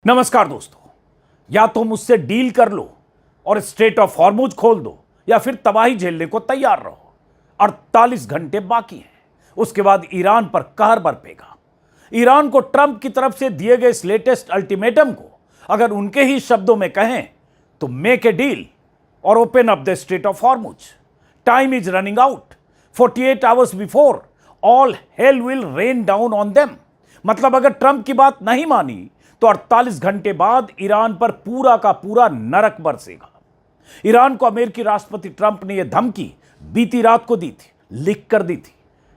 नमस्कार दोस्तों, या तो मुझसे डील कर लो और स्ट्रेट ऑफ हॉर्मुज खोल दो या फिर तबाही झेलने को तैयार रहो। 48 घंटे बाकी हैं, उसके बाद ईरान पर कहर बरपेगा। ईरान को ट्रंप की तरफ से दिए गए इस लेटेस्ट अल्टीमेटम को अगर उनके ही शब्दों में कहें तो मेक ए डील और open up the straight of Hormuz. Time is running out. 48 hours before all hell will rain down on them. मतलब अगर ट्रंप की बात नहीं मानी तो 48 घंटे बाद ईरान पर पूरा का पूरा नरक बरसेगा। ईरान को अमेरिकी राष्ट्रपति ट्रंप ने यह धमकी बीती रात को दी थी, लिख कर दी थी,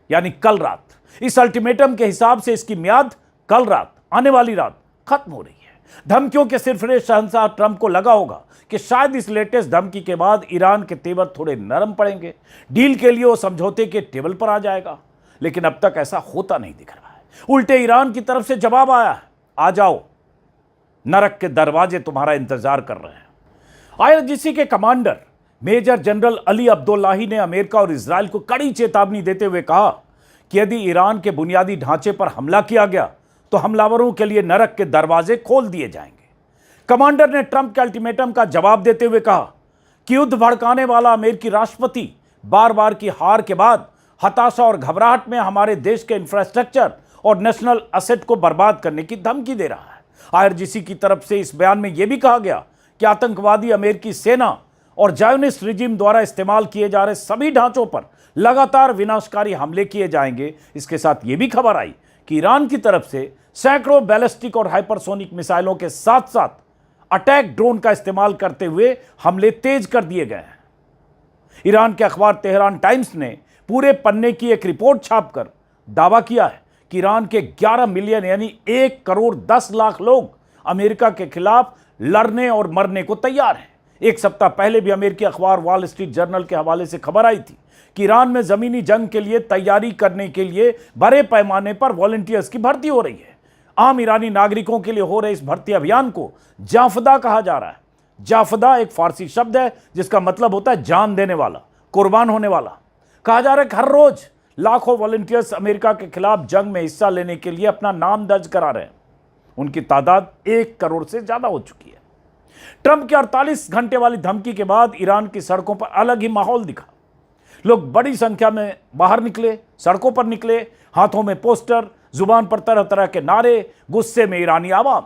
यानी कल रात। इस अल्टीमेटम के हिसाब से इसकी मियाद कल रात, आने वाली रात खत्म हो रही है। धमकियों के सिरफिरे शहंशाह ट्रंप को लगा होगा कि शायद इस लेटेस्ट धमकी के बाद ईरान के तेवर थोड़े नरम पड़ेंगे, डील के लिए वो समझौते के टेबल पर आ जाएगा। लेकिन अब तक ऐसा होता नहीं दिख रहा है। उल्टे ईरान की तरफ से जवाब आया है, आ जाओ, नरक के दरवाजे तुम्हारा इंतजार कर रहे हैं। आईआरजीसी के commander major general Ali Abdullahi ने अमेरिका और इजराइल को कड़ी चेतावनी देते हुए कहा कि यदि ईरान के बुनियादी ढांचे पर हमला किया गया तो हमलावरों के लिए नरक के दरवाजे खोल दिए जाएंगे। कमांडर ने ट्रंप के अल्टीमेटम का जवाब देते हुए कहा कि युद्ध भड़काने वाला अमेरिकी राष्ट्रपति बार बार की हार के बाद हताशा और घबराहट में हमारे देश के इंफ्रास्ट्रक्चर और नेशनल एसेट को बर्बाद करने की धमकी दे रहा है। आईआरजीसी की तरफ से इस बयान में यह भी कहा गया कि आतंकवादी अमेरिकी सेना और जायोनिस्ट रिजीम द्वारा इस्तेमाल किए जा रहे सभी ढांचों पर लगातार विनाशकारी हमले किए जाएंगे। इसके साथ यह भी खबर आई कि ईरान की तरफ से सैकड़ों बैलिस्टिक और हाइपरसोनिक मिसाइलों के साथ साथ अटैक ड्रोन का इस्तेमाल करते हुए हमले तेज कर दिए गए हैं। ईरान के अखबार तेहरान टाइम्स ने पूरे पन्ने की एक रिपोर्ट छापकर दावा किया है कि ईरान के 11 मिलियन यानी 1 करोड़ 10 लाख लोग अमेरिका के खिलाफ लड़ने और मरने को तैयार हैं। एक सप्ताह पहले भी अमेरिकी अखबार वॉल स्ट्रीट जर्नल के हवाले से खबर आई थी कि ईरान में जमीनी जंग के लिए तैयारी करने के लिए बड़े पैमाने पर वॉलंटियर्स की भर्ती हो रही है। आम ईरानी नागरिकों के लिए हो रहे इस भर्ती अभियान को जाफदा कहा जा रहा है। जाफदा एक फारसी शब्द है जिसका मतलब होता है जान देने वाला, कुर्बान होने वाला। कहा जा रहा है कि हर रोज लाखों वॉलंटियर्स अमेरिका के खिलाफ जंग में हिस्सा लेने के लिए अपना नाम दर्ज करा रहे हैं। उनकी तादाद 1 करोड़ से ज्यादा हो चुकी है। ट्रंप की 48 घंटे वाली धमकी के बाद ईरान की सड़कों पर अलग ही माहौल दिखा। लोग बड़ी संख्या में बाहर निकले, सड़कों पर निकले, हाथों में पोस्टर, जुबान पर तरह तरह के नारे, गुस्से में ईरानी आवाम।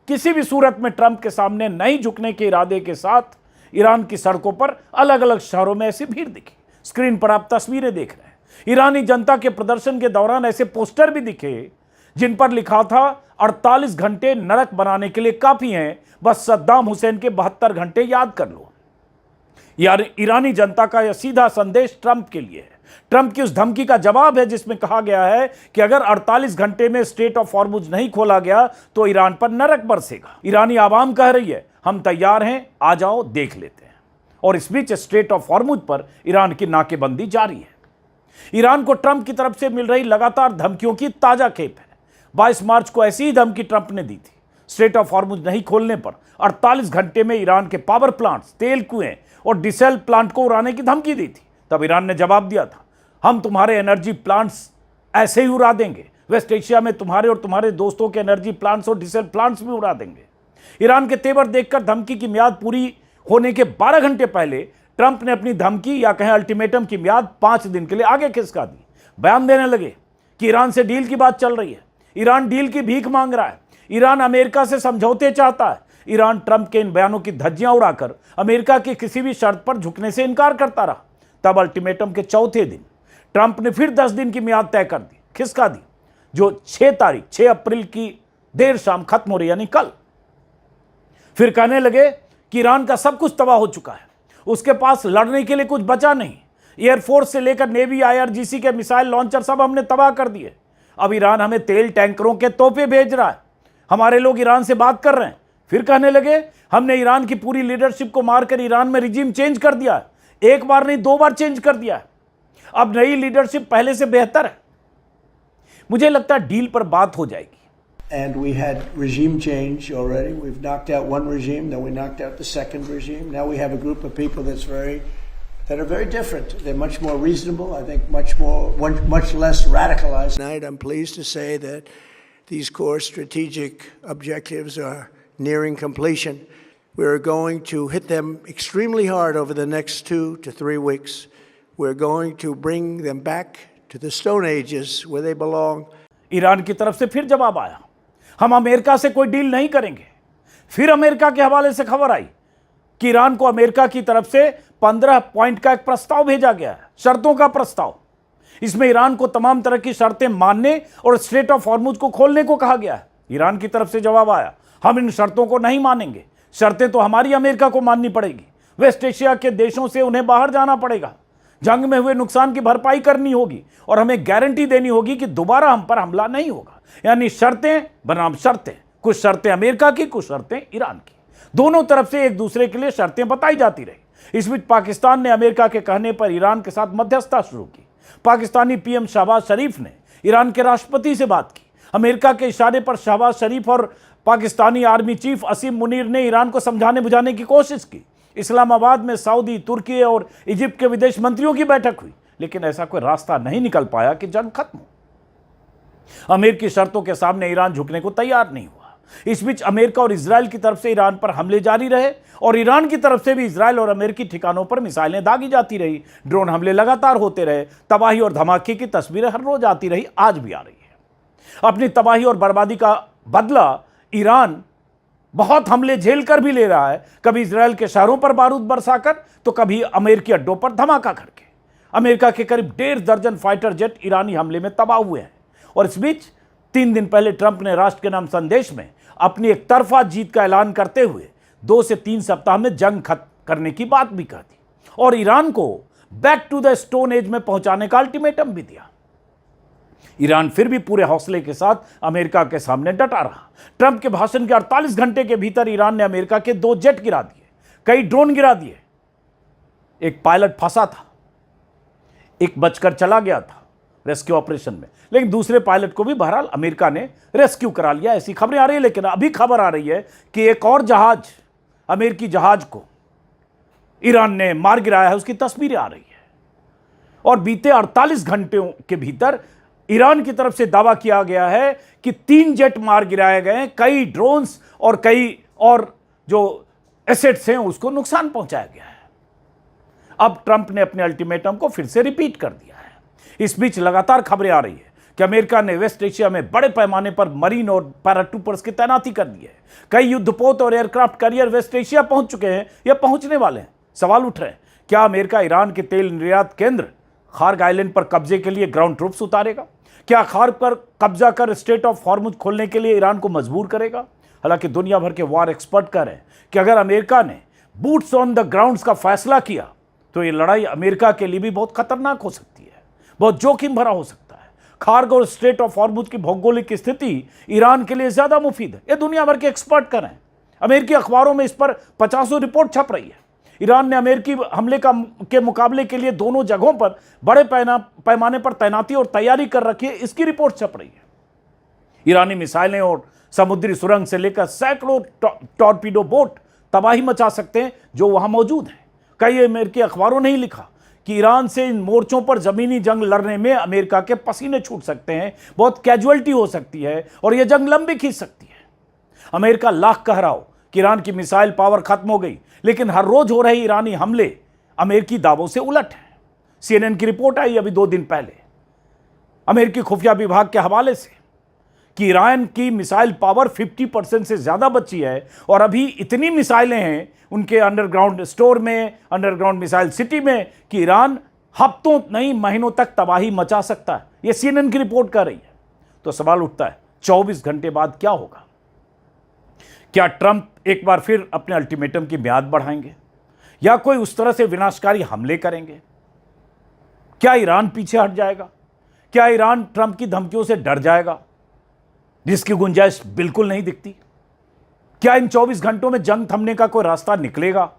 किसी भी सूरत में ट्रंप के सामने नहीं झुकने के इरादे के साथ ईरान की सड़कों पर अलग अलग शहरों में ऐसी भीड़ दिखी। स्क्रीन पर आप तस्वीरें देख रहे हैं। ईरानी जनता के प्रदर्शन के दौरान ऐसे पोस्टर भी दिखे जिन पर लिखा था 48 घंटे नरक बनाने के लिए काफी हैं, बस सद्दाम हुसैन के 72 घंटे याद कर लो। यार ईरानी जनता का यह सीधा संदेश ट्रंप के लिए है। ट्रंप की उस धमकी का जवाब है जिसमें कहा गया है कि अगर 48 घंटे में स्ट्रेट ऑफ हॉर्मुज नहीं खोला गया तो ईरान पर नरक बरसेगा। ईरानी आवाम कह रही है, हम तैयार हैं, आ जाओ, देख लेते हैं। और इस बीच स्ट्रेट ऑफ हॉर्मुज पर ईरान की नाकेबंदी जारी है। ईरान को ट्रंप की तरफ से मिल रही लगातार धमकियों की ताजा खेप है। 22 मार्च को ऐसी ही धमकी ट्रंप ने दी थी। स्ट्रेट ऑफ हॉर्मुज नहीं खोलने पर 48 घंटे में ईरान के पावर प्लांट्स, तेल कुएं और डीजल प्लांट को उड़ाने की धमकी दी थी। तब ईरान ने जवाब दिया था, हम तुम्हारे एनर्जी प्लांट्स ऐसे ही उड़ा देंगे। वेस्ट एशिया में तुम्हारे और तुम्हारे दोस्तों के एनर्जी प्लांट्स और डीजल प्लांट्स भी उड़ा देंगे। ईरान के तेवर देखकर धमकी की मियाद पूरी होने के 12 घंटे पहले ट्रंप ने अपनी धमकी या कहें अल्टीमेटम की मियाद 5 दिन के लिए आगे खिसका दी। बयान देने लगे कि ईरान से डील की बात चल रही है। ईरान डील की भीख मांग रहा है। ईरान अमेरिका से समझौते चाहता है। ईरान ट्रंप के इन बयानों की धज्जियां उड़ाकर अमेरिका की किसी भी शर्त पर झुकने से इनकार करता रहा। तब अल्टीमेटम के चौथे दिन ट्रंप ने फिर 10 दिन की मियाद तय कर दी, खिसका दी, जो 6 अप्रैल की देर शाम खत्म हो रही, यानी कल। फिर कहने लगे कि ईरान का सब कुछ तबाह हो चुका है, उसके पास लड़ने के लिए कुछ बचा नहीं। एयरफोर्स से लेकर नेवी, आईआरजीसी के मिसाइल लॉन्चर सब हमने तबाह कर दिए। अब ईरान हमें तेल टैंकरों के तोपे भेज रहा है। हमारे लोग ईरान से बात कर रहे हैं। फिर कहने लगे, हमने ईरान की पूरी लीडरशिप को मारकर ईरान में रिजीम चेंज कर दिया है। एक बार नहीं, 2 बार चेंज कर दिया है। अब नई लीडरशिप पहले से बेहतर है। मुझे लगता है डील पर बात हो जाएगी। And we had regime change already. We've knocked out one regime, then we knocked out the second regime. Now we have a group of people that are very different. They're much more reasonable. I think much less radicalized. Tonight, I'm pleased to say that these core strategic objectives are nearing completion. We're going to hit them extremely hard over the next 2 to 3 weeks. We're going to bring them back to the Stone Ages where they belong. Iran की तरफ से फिर जवाब आया, हम America से कोई deal नहीं करेंगे। फिर अमेरिका के हवाले से खबर आई कि ईरान को अमेरिका की तरफ से 15 पॉइंट का एक प्रस्ताव भेजा गया है, शर्तों का प्रस्ताव। इसमें ईरान को तमाम तरह की शर्तें मानने और स्ट्रेट ऑफ हॉर्मुज को खोलने को कहा गया है। ईरान की तरफ से जवाब आया, हम इन शर्तों को नहीं मानेंगे, शर्तें तो हमारी अमेरिका को माननी पड़ेगी। वेस्ट एशिया के देशों से उन्हें बाहर जाना पड़ेगा, जंग में हुए नुकसान की भरपाई करनी होगी और हमें गारंटी देनी होगी कि दोबारा हम पर हमला नहीं होगा। यानी शर्तें बनाम शर्तें, कुछ शर्तें अमेरिका की, कुछ शर्तें ईरान की। दोनों तरफ से एक दूसरे के लिए शर्तें बताई जाती रही। इस बीच पाकिस्तान ने अमेरिका के कहने पर ईरान के साथ मध्यस्थता शुरू की। पाकिस्तानी पीएम शहबाज शरीफ ने ईरान के राष्ट्रपति से बात की। अमेरिका के इशारे पर शहबाज शरीफ और पाकिस्तानी आर्मी चीफ असीम मुनीर ने ईरान को समझाने बुझाने की कोशिश की। इस्लामाबाद में सऊदी, तुर्की और इजिप्ट के विदेश मंत्रियों की बैठक हुई, लेकिन ऐसा कोई रास्ता नहीं निकल पाया कि जंग खत्म हो। अमेरिकी शर्तों के सामने ईरान झुकने को तैयार नहीं हुआ। इस बीच अमेरिका और इजराइल की तरफ से ईरान पर हमले जारी रहे और ईरान की तरफ से भी इजराइल और अमेरिकी ठिकानों पर मिसाइलें दागी जाती रही। ड्रोन हमले लगातार होते रहे। तबाही और धमाके की तस्वीरें हर रोज आती रही, आज भी आ रही है। अपनी तबाही और बर्बादी का बदला ईरान बहुत हमले झेल कर भी ले रहा है, कभी इजराइल के शहरों पर बारूद बरसाकर तो कभी अमेरिकी अड्डों पर धमाका करके। अमेरिका के करीब 1.5 दर्जन फाइटर जेट ईरानी हमले में तबाह हुए हैं। और इस बीच 3 दिन पहले ट्रंप ने राष्ट्र के नाम संदेश में अपनी एक तरफा जीत का ऐलान करते हुए 2 से 3 सप्ताह में जंग खत्म करने की बात भी कह दी और ईरान को back to the stone age में पहुंचाने का अल्टीमेटम भी दिया। ईरान फिर भी पूरे हौसले के साथ अमेरिका के सामने डटा रहा। ट्रंप के भाषण के 48 घंटे के भीतर ईरान ने अमेरिका के 2 जेट गिरा दिए, कई ड्रोन गिरा दिए। एक पायलट फंसा था, एक बचकर चला गया था रेस्क्यू ऑपरेशन में, लेकिन दूसरे पायलट को भी बहरहाल अमेरिका ने रेस्क्यू करा लिया, ऐसी खबरें आ रही है। लेकिन अभी खबर आ रही है कि एक और जहाज, अमेरिकी जहाज को ईरान ने मार गिराया है, उसकी तस्वीरें आ रही है। और बीते 48 घंटों के भीतर ईरान की तरफ से दावा किया गया है कि 3 जेट मार गिराए गए, कई ड्रोन्स और कई और जो एसेट्स हैं उसको नुकसान पहुंचाया गया है। अब ट्रंप ने अपने अल्टीमेटम को फिर से रिपीट कर दिया है। इस बीच लगातार खबरें आ रही है कि अमेरिका ने वेस्ट एशिया में बड़े पैमाने पर मरीन और पैराट्रूपर्स की तैनाती कर दी है। कई युद्धपोत और एयरक्राफ्ट कैरियर वेस्ट एशिया पहुंच चुके हैं या पहुंचने वाले हैं। सवाल उठ रहे हैं, क्या अमेरिका ईरान के तेल निर्यात केंद्र खार्ग आइलैंड पर कब्जे के लिए ग्राउंड ट्रूप्स उतारेगा? क्या खार्ग पर कब्जा कर स्ट्रेट ऑफ हॉर्मुज खोलने के लिए ईरान को मजबूर करेगा? हालांकि दुनिया भर के वॉर एक्सपर्ट कह रहे हैं कि अगर अमेरिका ने बूट्स ऑन द ग्राउंड्स का फैसला किया तो ये लड़ाई अमेरिका के लिए भी बहुत खतरनाक हो सकती है, बहुत जोखिम भरा हो सकता है। खार्ग और स्ट्रेट ऑफ हॉर्मुज की भौगोलिक स्थिति ईरान के लिए ज्यादा मुफीद है, ये दुनिया भर के एक्सपर्ट कर रहे हैं। अमेरिकी अखबारों में इस पर 50 रिपोर्ट छप रही है। ईरान ने अमेरिकी हमले के मुकाबले के लिए दोनों जगहों पर बड़े पैमाने पर तैनाती और तैयारी कर रखी है, इसकी रिपोर्ट छप रही है। ईरानी मिसाइलें और समुद्री सुरंग से लेकर सैकड़ों टॉर्पीडो बोट तबाही मचा सकते हैं जो वहां मौजूद हैं। कई अमेरिकी अखबारों ने ही लिखा कि ईरान से इन मोर्चों पर जमीनी जंग लड़ने में अमेरिका के पसीने छूट सकते हैं, बहुत कैजुअलिटी हो सकती है और यह जंग लंबी खींच सकती है। अमेरिका लाख कह रहा हो कि ईरान की मिसाइल पावर खत्म हो गई, लेकिन हर रोज हो रहे ईरानी हमले अमेरिकी दावों से उलट हैं। CNN की रिपोर्ट आई अभी 2 दिन पहले अमेरिकी खुफिया विभाग के हवाले से कि ईरान की मिसाइल पावर 50% से ज्यादा बची है और अभी इतनी मिसाइलें हैं उनके अंडरग्राउंड स्टोर में, अंडरग्राउंड मिसाइल सिटी में कि ईरान हफ्तों नहीं महीनों तक तबाही मचा सकता है। यह CNN की रिपोर्ट कर रही है। तो सवाल उठता है 24 घंटे बाद क्या होगा? क्या ट्रंप एक बार फिर अपने अल्टीमेटम की म्याद बढ़ाएंगे या कोई उस तरह से विनाशकारी हमले करेंगे? क्या ईरान पीछे हट जाएगा? क्या ईरान ट्रंप की धमकियों से डर जाएगा, जिसकी गुंजाइश बिल्कुल नहीं दिखती? क्या इन 24 घंटों में जंग थमने का कोई रास्ता निकलेगा?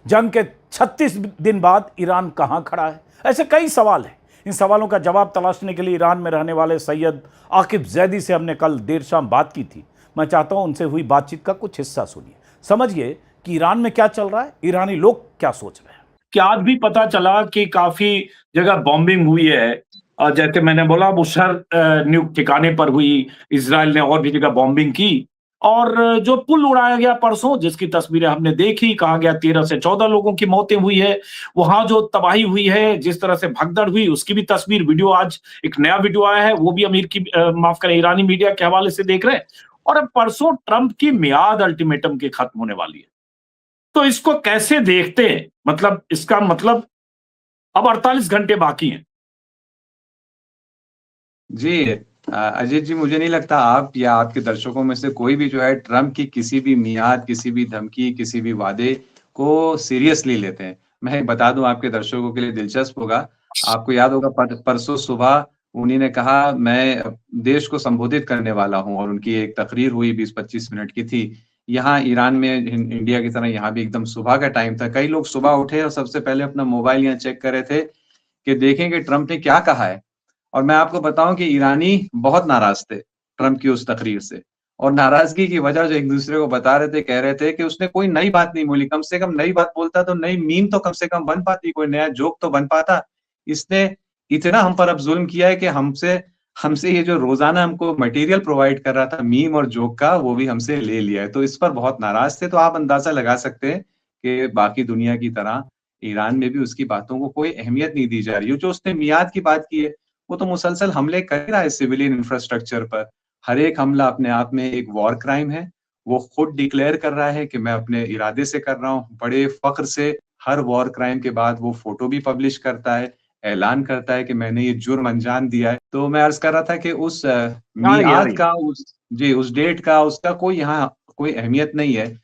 जंग के 36 दिन बाद ईरान कहां खड़ा है? ऐसे कई सवाल हैं। इन सवालों का जवाब तलाशने के लिए ईरान में रहने वाले सैयद आकिब जैदी से हमने कल देर शाम बात की थी। मैं चाहता हूं उनसे हुई बातचीत का कुछ हिस्सा सुनिए, समझिए कि ईरान में क्या चल रहा है, ईरानी लोग क्या सोच रहे हैं। कि आज भी पता चला कि काफी जगह बॉम्बिंग हुई है, और जैसे मैंने बोला बुशहर न्यूक ठिकाने पर हुई, इजराइल ने और भी जगह बॉम्बिंग की, और जो पुल उड़ाया गया परसों, जिसकी तस्वीरें हमने देखी, कहा गया 13 से 14 लोगों की मौतें हुई है, वहां जो तबाही हुई है, जिस तरह से भगदड़ हुई, उसकी भी तस्वीर, वीडियो, आज एक नया वीडियो आया है, वो भी माफ करें, ईरानी मीडिया के हवाले से देख रहे हैं। और अब परसों ट्रंप की मियाद अल्टीमेटम की खत्म होने वाली है। तो इसको कैसे देखते हैं? मतलब इसका मतलब अब 48 घंटे बाकी हैं। जी अजीत जी, मुझे नहीं लगता आप या आपके दर्शकों में से कोई भी जो है ट्रम्प की किसी भी मियाद, किसी भी धमकी, किसी भी वादे को सीरियसली लेते हैं। मैं बता दूं आपके दर्शकों के लिए दिलचस्प होगा, आपको याद होगा परसों सुबह उन्हीं ने कहा मैं देश को संबोधित करने वाला हूं, और उनकी एक तकरीर हुई 20-25 मिनट की थी। यहाँ ईरान में इंडिया की तरह यहाँ भी एकदम सुबह का टाइम था। कई लोग सुबह उठे और सबसे पहले अपना मोबाइल यहाँ चेक कर रहे थे कि देखें कि ट्रम्प ने क्या कहा है। और मैं आपको बताऊं कि ईरानी बहुत नाराज थे ट्रम्प की उस तकरीर से, और नाराजगी की वजह जो एक दूसरे को बता रहे थे, कह रहे थे कि उसने कोई नई बात नहीं बोली, कम से कम नई बात बोलता तो नई मीम तो कम से कम बन पाती, कोई नया जोक तो बन पाता। इसने इतना हम पर अब जुल्म किया है कि हमसे हमसे ये जो रोजाना हमको मटेरियल प्रोवाइड कर रहा था मीम और जोक का, वो भी हमसे ले लिया है। तो इस पर बहुत नाराज थे। तो आप अंदाजा लगा सकते हैं कि बाकी दुनिया की तरह ईरान में भी उसकी बातों को कोई अहमियत नहीं दी जा रही है। जो उसने मियाद की बात की है, वो तो मुसलसल हमले कर रहा है सिविलियन इंफ्रास्ट्रक्चर पर। हर एक हमला अपने आप में एक वॉर क्राइम है। वो खुद डिक्लेयर कर रहा है कि मैं अपने इरादे से कर रहा हूँ, बड़े फख्र से। हर वॉर क्राइम के बाद वो फोटो भी पब्लिश करता है, ऐलान करता है कि मैंने ये जुर्म अंजाम दिया है। तो मैं अर्ज कर रहा था कि उस मियाद का, उस डेट का, उसका कोई यहाँ कोई अहमियत नहीं है।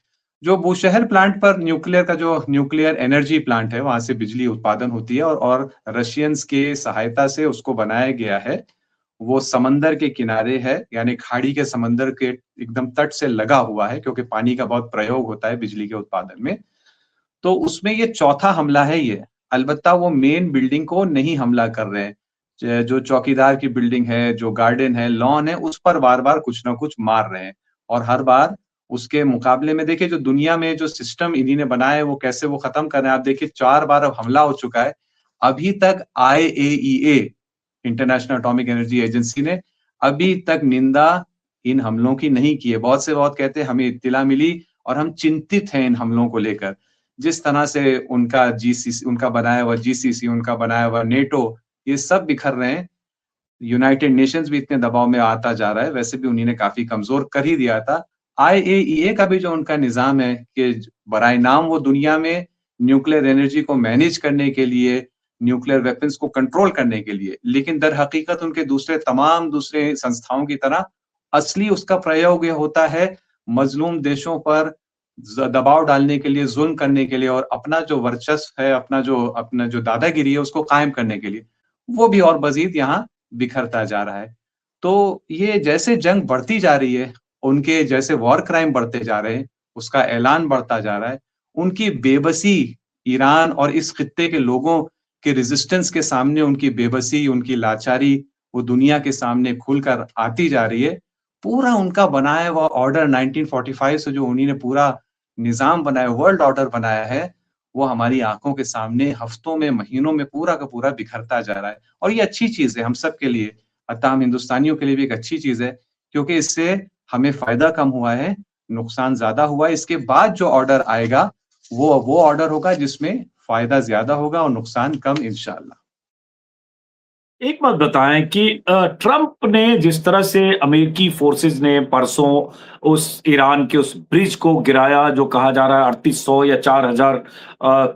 जो बूशहर प्लांट पर न्यूक्लियर का, जो न्यूक्लियर एनर्जी प्लांट है, वहां से बिजली उत्पादन होती है, और रशियंस के सहायता से उसको बनाया गया है। वो समंदर के किनारे है, यानी खाड़ी के समंदर के एकदम तट से लगा हुआ है, क्योंकि पानी का बहुत प्रयोग होता है बिजली के उत्पादन में। तो उसमें ये चौथा हमला है ये। अलबत्ता वो मेन बिल्डिंग को नहीं हमला कर रहे हैं। जो चौकीदार की बिल्डिंग है, जो गार्डन है, लॉन है, उस पर बार बार कुछ ना कुछ मार रहे हैं। और हर बार उसके मुकाबले में देखिए, जो दुनिया में जो सिस्टम इन्हीं ने बनाया है, वो कैसे वो खत्म कर रहे हैं। आप देखिए 4 बार अब हमला हो चुका है। अभी तक IAEA, international atomic energy agency, ने अभी तक निंदा इन हमलों की नहीं की है। बहुत से बहुत कहते हैं हमें इत्तिला मिली और हम चिंतित हैं इन हमलों को लेकर। जिस तरह से उनका GCC, उनका बनाया हुआ GCC, उनका बनाया हुआ नेटो, ये सब बिखर रहे हैं। यूनाइटेड नेशंस भी इतने दबाव में आता जा रहा है, वैसे भी उन्हीं ने काफी कमजोर कर ही दिया था। IAEA का भी जो उनका निजाम है कि बराए नाम वो दुनिया में न्यूक्लियर एनर्जी को मैनेज करने के लिए, न्यूक्लियर वेपन्स को कंट्रोल करने के लिए, लेकिन दर हकीकत उनके दूसरे संस्थाओं की तरह असली उसका प्रयोग यह होता है मजलूम देशों पर दबाव डालने के लिए, जुल्म करने के लिए, और अपना जो वर्चस्व है, अपना जो दादागिरी है, उसको कायम करने के लिए। वो भी और मजीद यहाँ बिखरता जा रहा है। तो ये जैसे जंग बढ़ती जा रही है, उनके जैसे वॉर क्राइम बढ़ते जा रहे हैं, उसका ऐलान बढ़ता जा रहा है, उनकी बेबसी, ईरान और इस खित्ते के लोगों के रेजिस्टेंस के सामने उनकी बेबसी, उनकी लाचारी वो दुनिया के सामने खुलकर आती जा रही है। पूरा उनका बनाया हुआ ऑर्डर 1945 से जो उन्हीं ने पूरा निजाम बनाया, वर्ल्ड ऑर्डर बनाया है, वो हमारी आंखों के सामने हफ्तों में, महीनों में पूरा का पूरा बिखरता जा रहा है। और ये अच्छी चीज है हम सब के लिए, अतः हम हिंदुस्तानियों के लिए भी एक अच्छी चीज है, क्योंकि इससे हमें फायदा कम हुआ है, नुकसान ज्यादा हुआ है। इसके बाद जो ऑर्डर आएगा वो ऑर्डर होगा जिसमें फायदा ज्यादा होगा और नुकसान कम, इंशाअल्लाह। एक बात बताएं कि ट्रंप ने जिस तरह से अमेरिकी फोर्सेस ने परसों उस ईरान के उस ब्रिज को गिराया, जो कहा जा रहा है 3800 या 4000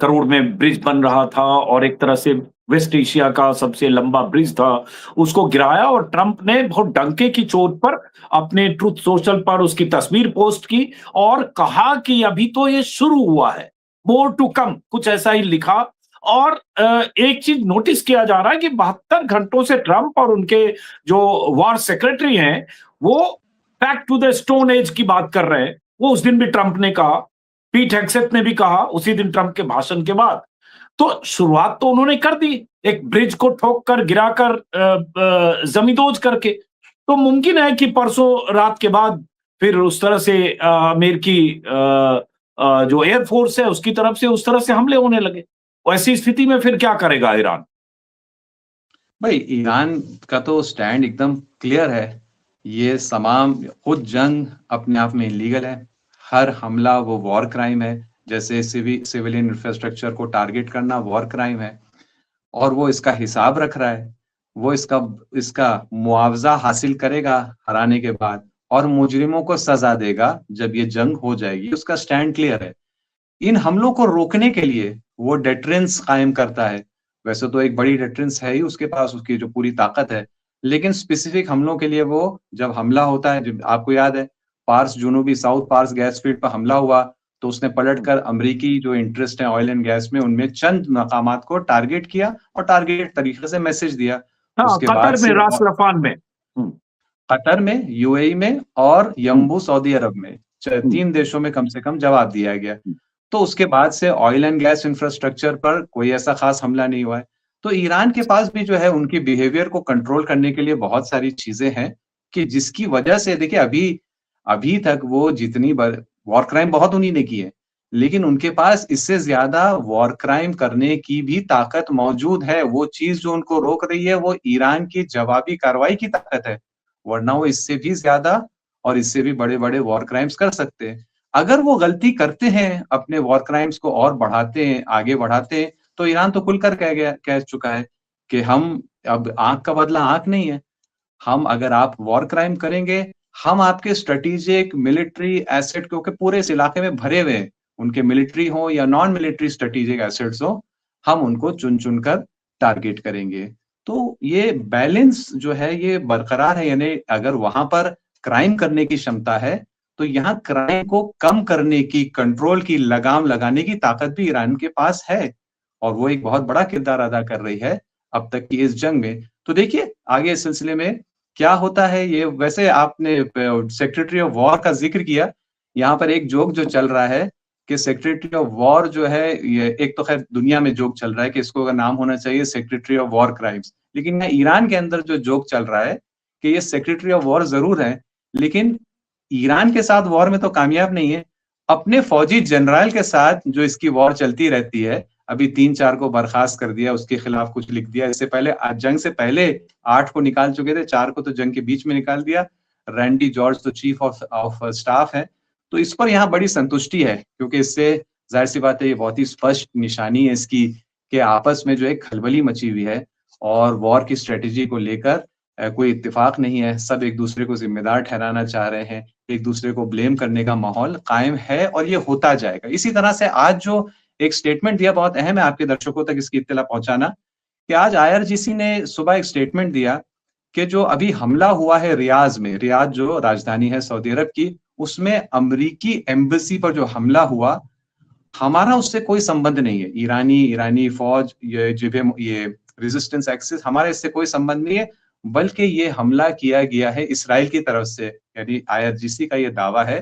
करोड़ में ब्रिज बन रहा था, और एक तरह से वेस्ट एशिया का सबसे लंबा ब्रिज था, उसको गिराया। और ट्रंप ने बहुत डंके की चोट पर अपने ट्रुथ सोशल पर उसकी तस्वीर पोस्ट की और कहा कि अभी तो ये शुरू हुआ है, मोर टू कम, कुछ ऐसा ही लिखा। और एक चीज नोटिस किया जा रहा है कि 72 घंटों से ट्रंप और उनके जो वॉर सेक्रेटरी हैं, वो back to the stone age की बात कर रहे हैं। वो उस दिन भी ट्रंप ने कहा, पीट हेग्सेथ ने भी कहा उसी दिन ट्रंप के भाषण के बाद। तो शुरुआत तो उन्होंने कर दी, एक ब्रिज को ठोक कर, गिराकर, जमींदोज करके। तो मुमकिन है कि परसों रात के बाद फिर उस तरह से अमेरिकी जो एयरफोर्स है उसकी तरफ से उस तरह से हमले होने लगे। ऐसी स्थिति में फिर क्या करेगा ईरान? भाई ईरान का तो स्टैंड एकदम क्लियर है। ये तमाम खुद जंग अपने आप में इलीगल है। हर हमला वो वॉर क्राइम है, जैसे सिविलियन इंफ्रास्ट्रक्चर को टारगेट करना वॉर क्राइम है, और वो इसका हिसाब रख रहा है। वो इसका मुआवजा हासिल करेगा हराने के बाद, और मुजरिमों को सजा देगा जब ये जंग हो जाएगी। उसका स्टैंड क्लियर है। इन हमलों को रोकने के लिए वो डेटरेंस कायम करता है। वैसे तो एक बड़ी डेटरेंस है ही उसके पास, उसकी जो पूरी ताकत है, लेकिन स्पेसिफिक हमलों के लिए वो जब हमला होता है, जब आपको याद है पार्स जुनूबी साउथ पार्स गैस फील्ड पर हमला हुआ, तो उसने पलटकर अमेरिकी जो इंटरेस्ट है ऑयल एंड गैस में, उनमें चंद मकामात को टारगेट किया और टारगेट तरीके से मैसेज दिया। हाँ, उसके बाद कतर में, से रास रफान में, कतर में, यूएई में और यम्बू सऊदी अरब में, 3 देशों में कम से कम जवाब दिया गया। तो उसके बाद से ऑयल एंड गैस इंफ्रास्ट्रक्चर पर कोई ऐसा खास हमला नहीं हुआ है। तो ईरान के पास भी जो है उनकी बिहेवियर को कंट्रोल करने के लिए बहुत सारी चीजें हैं, कि जिसकी वजह से देखिए अभी तक वो जितनी बार वॉर क्राइम बहुत उन्हीं ने की है, लेकिन उनके पास इससे ज्यादा वॉर क्राइम करने की भी ताकत मौजूद है। वो चीज जो उनको रोक रही है वो ईरान की जवाबी कार्रवाई की ताकत है, वरना वो इससे भी ज्यादा और इससे भी बड़े बड़े वॉर क्राइम्स कर सकते हैं। अगर वो गलती करते हैं, अपने वॉर क्राइम्स को और बढ़ाते हैं, आगे बढ़ाते हैं, तो ईरान तो खुलकर कह चुका है कि हम अब आंख का बदला आंख नहीं है। हम अगर आप वॉर क्राइम करेंगे, हम आपके स्ट्रेटेजिक मिलिट्री एसेट, क्योंकि पूरे इस इलाके में भरे हुए हैं, उनके मिलिट्री हो या नॉन मिलिट्री स्ट्रेटेजिक एसेट्स हो, हम उनको चुन चुन कर टारगेट करेंगे। तो ये बैलेंस जो है ये बरकरार है, यानी अगर वहां पर क्राइम करने की क्षमता है, तो यहाँ क्राइम को कम करने की, कंट्रोल की लगाम लगाने की ताकत भी ईरान के पास है, और वो एक बहुत बड़ा किरदार अदा कर रही है अब तक की इस जंग में। तो देखिए आगे इस सिलसिले में क्या होता है। ये वैसे आपने सेक्रेटरी ऑफ वॉर का जिक्र किया, यहाँ पर एक जोक जो चल रहा है कि सेक्रेटरी ऑफ वॉर जो है, ये एक तो खैर दुनिया में जोक चल रहा है कि इसको का नाम होना चाहिए सेक्रेटरी ऑफ वॉर क्राइम्स, लेकिन यहाँ ईरान के अंदर जो जोक चल रहा है कि ये सेक्रेटरी ऑफ वॉर जरूर है, लेकिन ईरान के साथ वॉर में तो कामयाब नहीं है। अपने फौजी जनरल के साथ जो इसकी वॉर चलती रहती है, अभी 3-4 को बर्खास्त कर दिया, उसके खिलाफ कुछ लिख दिया। इससे पहले जंग से पहले 8 को निकाल चुके थे, 4 को तो जंग के बीच में निकाल दिया। रैंडी जॉर्ज तो चीफ ऑफ स्टाफ है। तो इस पर यहाँ बड़ी संतुष्टि है, क्योंकि इससे जाहिर सी बात है ये बहुत ही स्पष्ट निशानी है इसकी कि आपस में जो एक खलबली मची हुई है और वॉर की स्ट्रेटेजी को लेकर कोई इत्तेफाक नहीं है। सब एक दूसरे को जिम्मेदार ठहराना चाह रहे हैं, एक दूसरे को ब्लेम करने का माहौल कायम है, और ये होता जाएगा। इसी तरह से आज जो एक स्टेटमेंट दिया, बहुत अहम है आपके दर्शकों तक इसकी इत्तला पहुंचाना, कि आज आईआरजीसी ने सुबह एक स्टेटमेंट दिया कि जो अभी हमला हुआ है रियाज में, रियाज जो राजधानी है सऊदी अरब की, उसमें अमेरिकी एम्बेसी पर जो हमला हुआ, हमारा उससे कोई संबंध नहीं है। ईरानी फौज, ये रेजिस्टेंस एक्सिस, हमारे इससे कोई संबंध नहीं है, बल्कि ये हमला किया गया है इसराइल की तरफ से। यानी आईआरजीसी का ये दावा है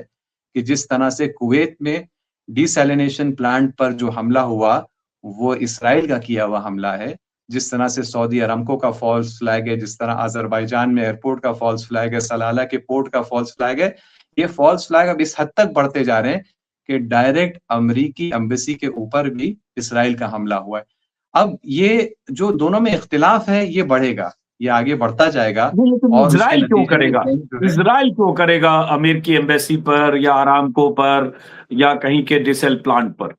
कि जिस तरह से कुवैत में डिसैलिनेशन प्लांट पर जो हमला हुआ वो इसराइल का किया हुआ हमला है, जिस तरह से सऊदी अरामको का फॉल्स फ्लैग है, जिस तरह अजरबैजान में एयरपोर्ट का फॉल्स फ्लैग है, सलाला के पोर्ट का फॉल्स फ्लैग है, ये फॉल्स फ्लैग अब इस हद तक बढ़ते जा रहे हैं कि डायरेक्ट अमेरिकी एम्बेसी के ऊपर भी इसराइल का हमला हुआ है। अब ये जो दोनों में इख्तिलाफ है ये बढ़ेगा, ये आगे बढ़ता जाएगा। और इजराइल क्यों करेगा? इजराइल क्यों करेगा अमेरिकी एम्बेसी पर या अरामको पर या कहीं के डिसेल प्लांट पर?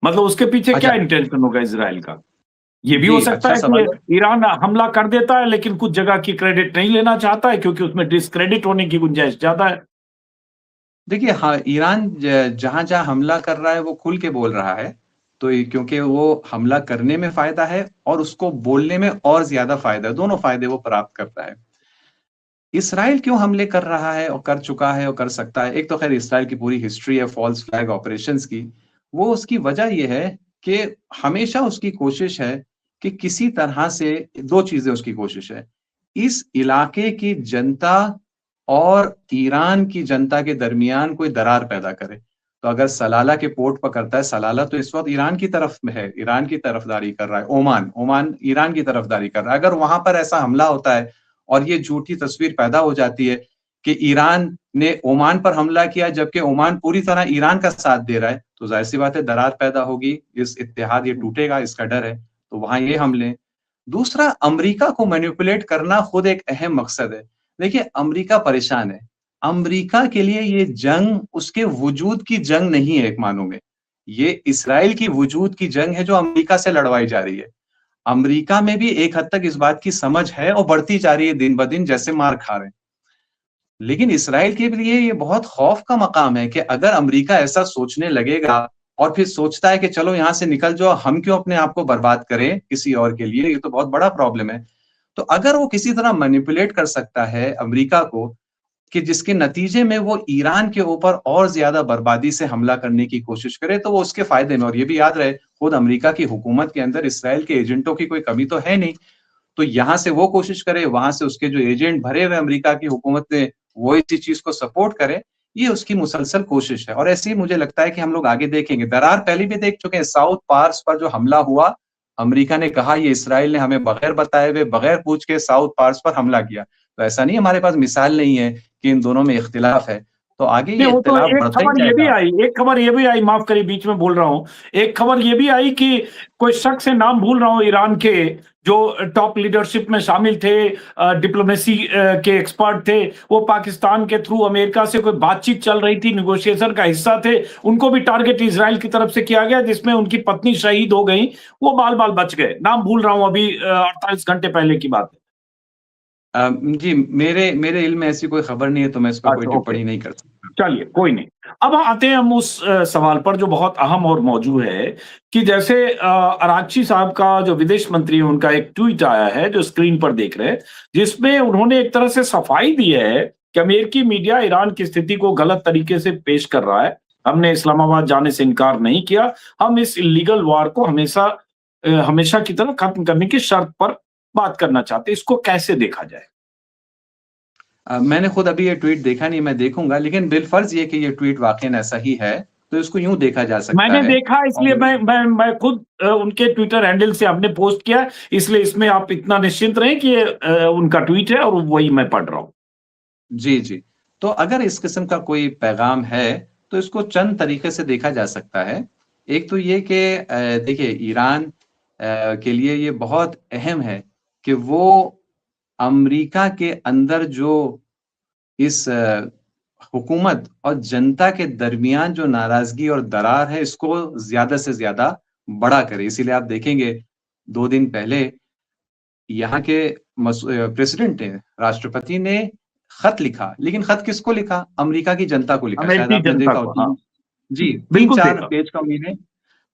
मतलब उसके पीछे क्या इंटेंशन होगा इजराइल का? ये भी हो सकता है कि ईरान हमला कर देता है लेकिन कुछ जगह की क्रेडिट नहीं लेना चाहता है, क्योंकि उसमें डिस्क्रेडिट होने की गुंजाइश ज्यादा है। देखिए, हाँ, ईरान जहां जहां हमला कर रहा है वो खुल के बोल रहा है, तो क्योंकि वो हमला करने में फायदा है और उसको बोलने में और ज्यादा फायदा है, दोनों फायदे वो प्राप्त करता है। इसराइल क्यों हमले कर रहा है और कर चुका है और कर सकता है? एक तो खैर इसराइल की पूरी हिस्ट्री है फॉल्स फ्लैग ऑपरेशंस की। वो उसकी वजह यह है कि हमेशा उसकी कोशिश है कि किसी तरह से, दो चीजें उसकी कोशिश है, इस इलाके की जनता और ईरान की जनता के दरमियान कोई दरार पैदा करे। तो अगर सलाला के पोर्ट पर करता है, सलाला तो इस वक्त ईरान की तरफ में है, ईरान की तरफदारी कर रहा है, ओमान ईरान की तरफदारी कर रहा है। अगर वहां पर ऐसा हमला होता है और ये झूठी तस्वीर पैदा हो जाती है कि ईरान ने ओमान पर हमला किया जबकि ओमान पूरी तरह ईरान का साथ दे रहा है, तो जाहिर सी बात है दरार पैदा होगी, इस इत्तेहाद ये टूटेगा, इसका डर है, तो वहां ये हमले। दूसरा, अमेरिका को मैनिपुलेट करना खुद एक अहम मकसद है। देखिए, अमेरिका परेशान है। अमेरिका के लिए ये जंग उसके वजूद की जंग नहीं है एक मानों में। ये इस्राएल की वजूद की जंग है जो अमेरिका से लड़वाई जा रही है। अमेरिका में भी एक हद तक इस बात की समझ है और बढ़ती जा रही है दिन-ब-दिन जैसे मार खा रहे हैं। लेकिन इसराइल के लिए ये बहुत खौफ का मकाम है कि अगर अमेरिका ऐसा सोचने लगेगा और फिर सोचता है कि चलो यहाँ से निकल जाओ, हम क्यों अपने आप को बर्बाद करें किसी और के लिए, ये तो बहुत बड़ा प्रॉब्लम है। तो अगर वो किसी तरह मैनिपुलेट कर सकता है अमेरिका को कि जिसके नतीजे में वो ईरान के ऊपर और ज्यादा बर्बादी से हमला करने की कोशिश करे, तो वो उसके फायदे में। और ये भी याद रहे, खुद अमेरिका की हुकूमत के अंदर इसराइल के एजेंटों की कोई कमी तो है नहीं। तो यहाँ से वो कोशिश करे, वहां से उसके जो एजेंट भरे हुए अमेरिका की हुकूमत ने वो इसी चीज को सपोर्ट करे, ये उसकी मुसलसल कोशिश है। और ऐसे ही मुझे लगता है कि हम लोग आगे देखेंगे। दरार पहले भी देख चुके हैं, साउथ पार्स पर जो हमला हुआ, अमेरिका ने कहा ये इसराइल ने हमें बगैर बताए हुए, बगैर पूछ के साउथ पार्स पर हमला किया। तो ऐसा नहीं हमारे पास मिसाल नहीं है कि इन दोनों में इख्तिलाफ है। तो आगे ये नहीं, वो तो इख्तिलाफ एक बढ़ता ही खबर ये भी जाएगा। आई, एक खबर ये भी आई, माफ करिए बीच में बोल रहा हूँ, एक खबर ये भी आई कि कोई शख्स से नाम भूल रहा हूँ ईरान के, जो टॉप लीडरशिप में शामिल थे, डिप्लोमेसी के एक्सपर्ट थे, वो पाकिस्तान के थ्रू अमेरिका से कोई बातचीत चल रही थी, निगोशिएशन का हिस्सा थे, उनको भी टारगेट इजराइल की तरफ से किया गया, जिसमें उनकी पत्नी शहीद हो गई, वो बाल बाल बच गए। नाम भूल रहा हूँ अभी, 48 घंटे पहले की बात है। जी, मेरे मेरे इल्म में ऐसी कोई खबर नहीं है, तो मैं इस पर कोई अच्छा, ओके, टिप्पणी नहीं कर सकता। चलिए कोई नहीं। अब आते हैं हम उस सवाल पर जो बहुत अहम और मौजू है, कि जैसे अरागची साहब का जो विदेश मंत्री है, उनका एक ट्वीट आया है जो स्क्रीन पर देख रहे हैं, जिसमें उन्होंने एक तरह से सफाई दी है कि अमेरिकी मीडिया ईरान की स्थिति को गलत तरीके से पेश कर रहा है। हमने इस्लामाबाद जाने से इनकार नहीं किया, हम इस इलीगल वार को हमेशा की तरह खत्म करने की शर्त पर बात करना चाहते हैं। इसको कैसे देखा जाए? मैंने खुद अभी ये ट्वीट देखा नहीं, मैं देखूंगा, लेकिन बिलफर्ज ये कि ये ट्वीट वाकई ऐसा ही है, तो इसको यूं देखा जा सकता मैंने है। देखा, इसलिए और मैं खुद उनके ट्विटर हैंडल से हमने पोस्ट किया, इसलिए इसमें आप इतना निश्चिंत रहें कि ये उनका ट्वीट है और वही मैं पढ़ रहा हूं। जी, जी। तो अगर इस किस्म का कोई पैगाम है, तो इसको चंद तरीके से देखा जा सकता है। एक तो ये कि देखिए, ईरान के लिए ये बहुत अहम है कि वो अमेरिका के अंदर जो इस हुकूमत और जनता के दरमियान जो नाराजगी और दरार है, इसको ज्यादा से ज्यादा बड़ा करे। इसीलिए आप देखेंगे 2 दिन पहले यहाँ के प्रेसिडेंट ने, राष्ट्रपति ने खत लिखा, लेकिन खत किसको लिखा? अमेरिका की जनता को लिखा। शायद अमेरिकी आपने जनता देखा को, हो। हाँ, जी, बिल्कुल 3-4 देखा, पेज का उन्होंने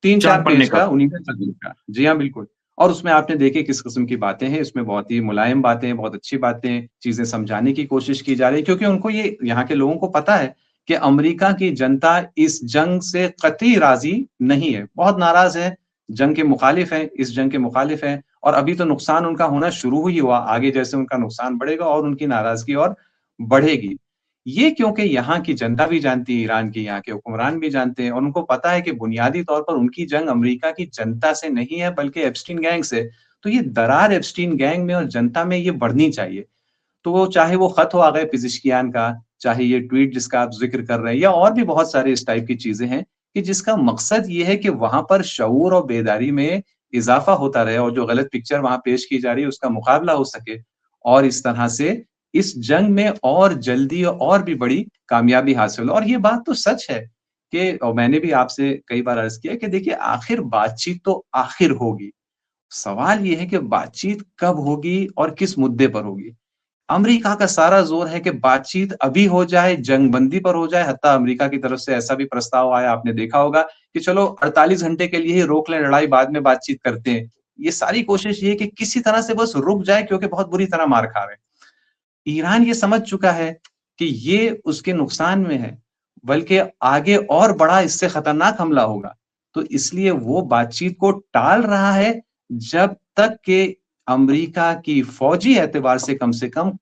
3-4 4 पन्ने पेज का। का उन्हीं ने खत लिखा। जी हाँ, बिल्कुल। और उसमें आपने देखी किस किस्म की बातें हैं, इसमें बहुत ही मुलायम बातें, बहुत अच्छी बातें, चीजें समझाने की कोशिश की जा रही है, क्योंकि उनको ये, यहाँ के लोगों को पता है कि अमेरिका की जनता इस जंग से कतई राजी नहीं है, बहुत नाराज है, जंग के मुखालिफ है, इस जंग के मुखालिफ है। और अभी तो नुकसान उनका होना शुरू ही हुआ, आगे जैसे उनका नुकसान बढ़ेगा और उनकी नाराजगी और बढ़ेगी। ये क्योंकि यहाँ की जनता भी जानती है, ईरान की यहाँ के हुक्मरान भी जानते हैं, और उनको पता है कि बुनियादी तौर पर उनकी जंग अमेरिका की जनता से नहीं है, बल्कि एप्स्टीन गैंग से। तो ये दरार एप्स्टीन गैंग में और जनता में ये बढ़नी चाहिए। तो वो, चाहे वो खत हो आगे पिज़िशकियान का, चाहे ये ट्वीट जिसका आप जिक्र कर रहे हैं, या और भी बहुत सारे इस टाइप की चीजें हैं कि जिसका मकसद ये है कि वहां पर शऊर और बेदारी में इजाफा होता रहे, और जो गलत पिक्चर वहां पेश की जा रही है उसका मुकाबला हो सके, और इस तरह से इस जंग में और जल्दी और भी बड़ी कामयाबी हासिल हो। और ये बात तो सच है कि, और मैंने भी आपसे कई बार अर्ज किया कि देखिए, आखिर बातचीत तो आखिर होगी। सवाल ये है कि बातचीत कब होगी और किस मुद्दे पर होगी। अमेरिका का सारा जोर है कि बातचीत अभी हो जाए, जंगबंदी पर हो जाए। हत्ता अमेरिका की तरफ से ऐसा भी प्रस्ताव आया, आपने देखा होगा, कि चलो 48 घंटे के लिए ही रोक लें लड़ाई, बाद में बातचीत करते हैं। ये सारी कोशिश ये है कि किसी तरह से बस रुक जाए, क्योंकि बहुत बुरी तरह मार खा रहे हैं। ईरान ये समझ चुका है कि ये उसके नुकसान में है, बल्कि आगे और बड़ा इससे खतरनाक हमला होगा। तो इसलिए वो बातचीत को टाल रहा है, जब तक कि अमेरिका की फौजी एतबार से कम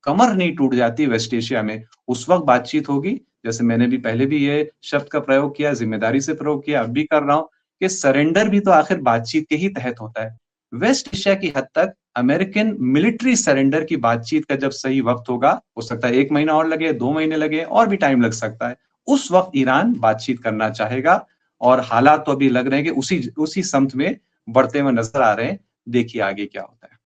कमर नहीं टूट जाती वेस्ट एशिया में, उस वक्त बातचीत होगी। जैसे मैंने भी पहले भी ये शब्द का प्रयोग किया, जिम्मेदारी से प्रयोग किया, अब भी कर रहा हूं, कि सरेंडर भी तो आखिर बातचीत के ही तहत होता है। वेस्ट एशिया की हद तक अमेरिकन मिलिट्री सरेंडर की बातचीत का जब सही वक्त होगा, हो सकता है 1 महीना और लगे, 2 महीने लगे, और भी टाइम लग सकता है, उस वक्त ईरान बातचीत करना चाहेगा। और हालात तो अभी लग रहे हैं कि उसी उसी समत में बढ़ते हुए नजर आ रहे हैं। देखिए आगे क्या होता है।